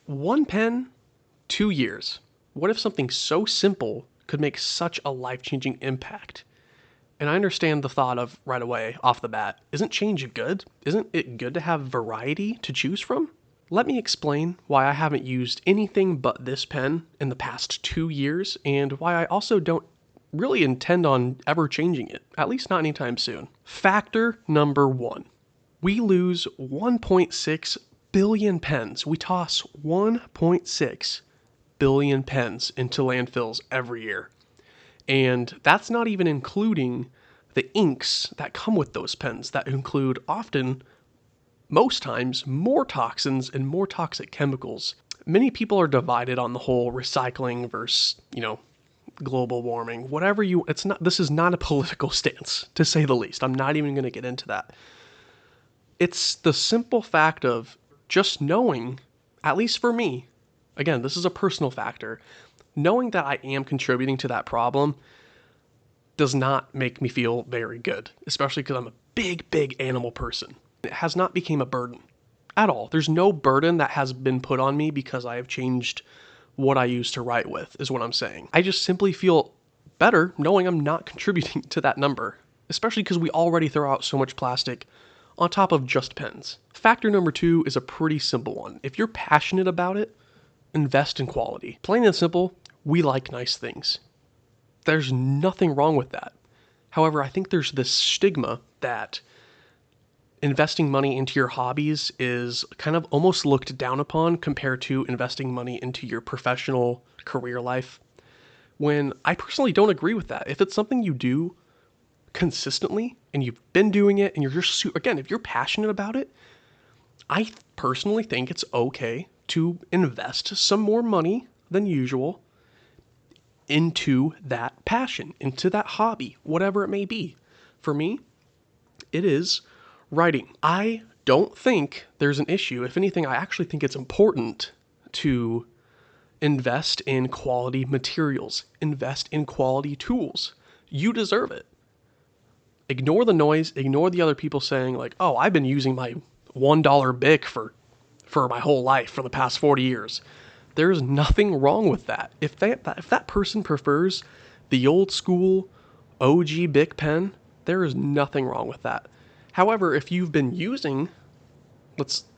One pen, 2 years. What if something so simple could make such a life-changing impact? And I understand the thought of right away, off the bat, isn't change good? Isn't it good to have variety to choose from? Let me explain why I haven't used anything but this pen in the past 2 years, and why I also don't really intend on ever changing it, at least not anytime soon. Factor number one. We lose 1.6 billion pens. We toss 1.6 billion pens into landfills every year. And that's not even including the inks that come with those pens, that include often, most times, more toxins and more toxic chemicals. Many people are divided on the whole recycling versus, global warming. This is not a political stance, to say the least. I'm not even going to get into that. It's the simple fact of just knowing, at least for me, again, this is a personal factor, knowing that I am contributing to that problem does not make me feel very good, especially because I'm a big animal person. It has not become a burden at all. There's no burden that has been put on me because I have changed what I used to write with, is what I'm saying. I just simply feel better knowing I'm not contributing to that number, especially because we already throw out so much plastic on top of just pens. Factor number two is a pretty simple one. If you're passionate about it, invest in quality. Plain and simple, we like nice things. There's nothing wrong with that. However, I think there's this stigma that investing money into your hobbies is kind of almost looked down upon compared to investing money into your professional career life, when I personally don't agree with that. If it's something you do consistently and you've been doing it and you're just, again, if you're passionate about it, I personally think it's okay to invest some more money than usual into that passion, into that hobby, whatever it may be. For me, it is writing. I don't think there's an issue. If anything, I actually think it's important to invest in quality materials, invest in quality tools. You deserve it. Ignore the noise, ignore the other people saying like, oh, I've been using my $1 Bic for my whole life for the past 40 years. There's nothing wrong with that. If that person prefers the old school OG Bic pen, there is nothing wrong with that. However, if you've been using,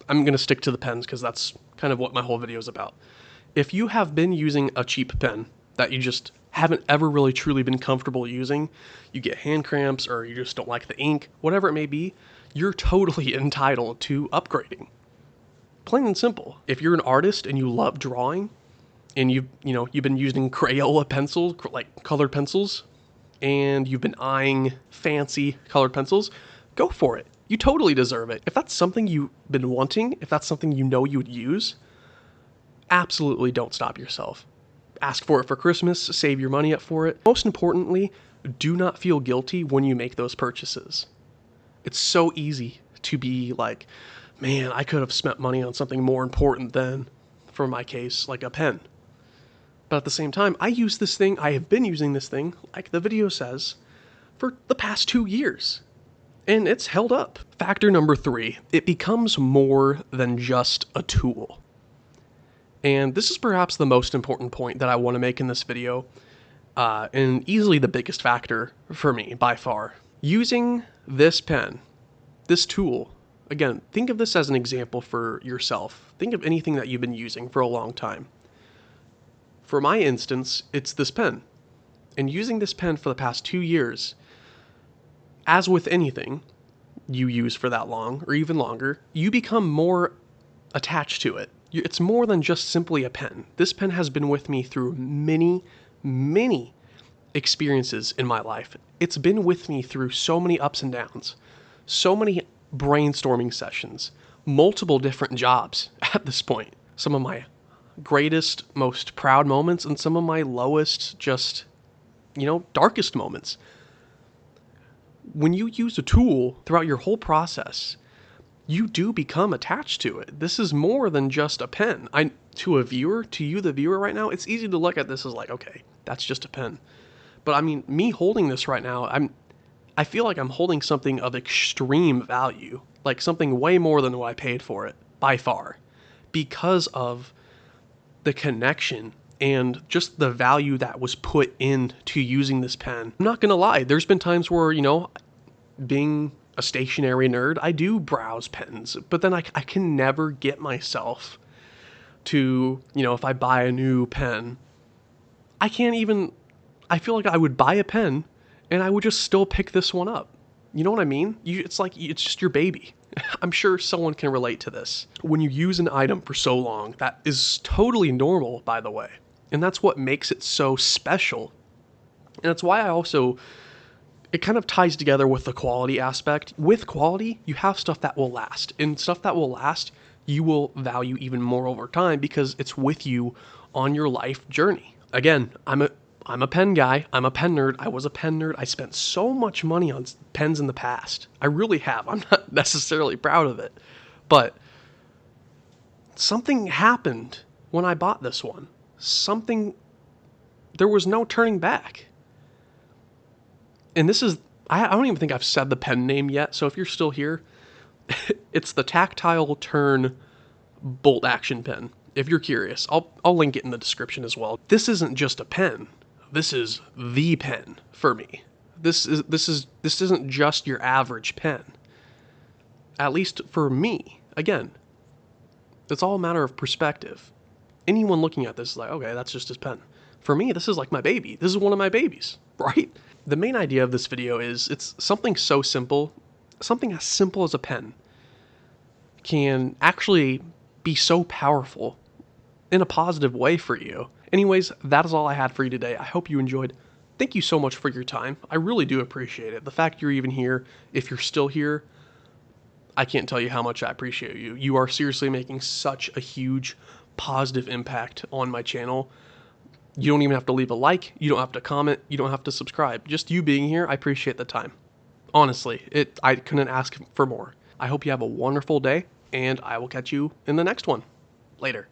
I'm going to stick to the pens because that's kind of what my whole video is about. If you have been using a cheap pen that you just haven't ever really truly been comfortable using, you get hand cramps or you just don't like the ink, whatever it may be, you're totally entitled to upgrading. Plain and simple. If you're an artist and you love drawing and you've been using Crayola pencils, like colored pencils, and you've been eyeing fancy colored pencils, go for it. You totally deserve it. If that's something you've been wanting, if that's something you know you would use, absolutely don't stop yourself. Ask for it for Christmas, save your money up for it. Most importantly, do not feel guilty when you make those purchases. It's so easy to be like, man, I could have spent money on something more important than, for my case, like a pen. But at the same time, I have been using this thing, like the video says, for the past 2 years. And it's held up. Factor number three, it becomes more than just a tool. And this is perhaps the most important point that I want to make in this video, and easily the biggest factor for me, by far. Using this pen, this tool, again, think of this as an example for yourself. Think of anything that you've been using for a long time. For my instance, it's this pen. And using this pen for the past 2 years, as with anything you use for that long, or even longer, you become more attached to it. It's more than just simply a pen. This pen has been with me through many experiences in my life. It's been with me through so many ups and downs, so many brainstorming sessions, multiple different jobs at this point. Some of my greatest, most proud moments, and some of my lowest, just, darkest moments. When you use a tool throughout your whole process, you do become attached to it. This is more than just a pen. To you, the viewer right now, it's easy to look at this as like, okay, that's just a pen. But I mean, me holding this right now, I feel like I'm holding something of extreme value, like something way more than what I paid for it, by far, because of the connection and just the value that was put into using this pen. I'm not gonna lie, there's been times where, being a stationary nerd, I do browse pens, but then I can never get myself to, if I buy a new pen, I feel like I would buy a pen and I would just still pick this one up. You know what I mean? It's like, it's just your baby. I'm sure someone can relate to this. When you use an item for so long, that is totally normal, by the way. And that's what makes it so special. And that's why it kind of ties together with the quality aspect. With quality, you have stuff that will last. And stuff that will last, you will value even more over time because it's with you on your life journey. Again, I'm a pen guy. I'm a pen nerd. I was a pen nerd. I spent so much money on pens in the past. I really have. I'm not necessarily proud of it. But something happened when I bought this one. There was no turning back. And I don't even think I've said the pen name yet, so if you're still here, it's the Tactile Turn bolt action pen. If you're curious, I'll link it in the description as well. This isn't just a pen. This is the pen for me. This isn't just your average pen. At least for me. Again, it's all a matter of perspective. Anyone looking at this is like, okay, that's just his pen. For me, this is like my baby. This is one of my babies, right? The main idea of this video is it's something so simple, something as simple as a pen can actually be so powerful in a positive way for you. Anyways, that is all I had for you today. I hope you enjoyed. Thank you so much for your time. I really do appreciate it. The fact you're even here, if you're still here, I can't tell you how much I appreciate you. You are seriously making such a huge positive impact on my channel. You don't even have to leave a like. You don't have to comment. You don't have to subscribe. Just you being here, I appreciate the time. Honestly, I couldn't ask for more. I hope you have a wonderful day, and I will catch you in the next one. Later.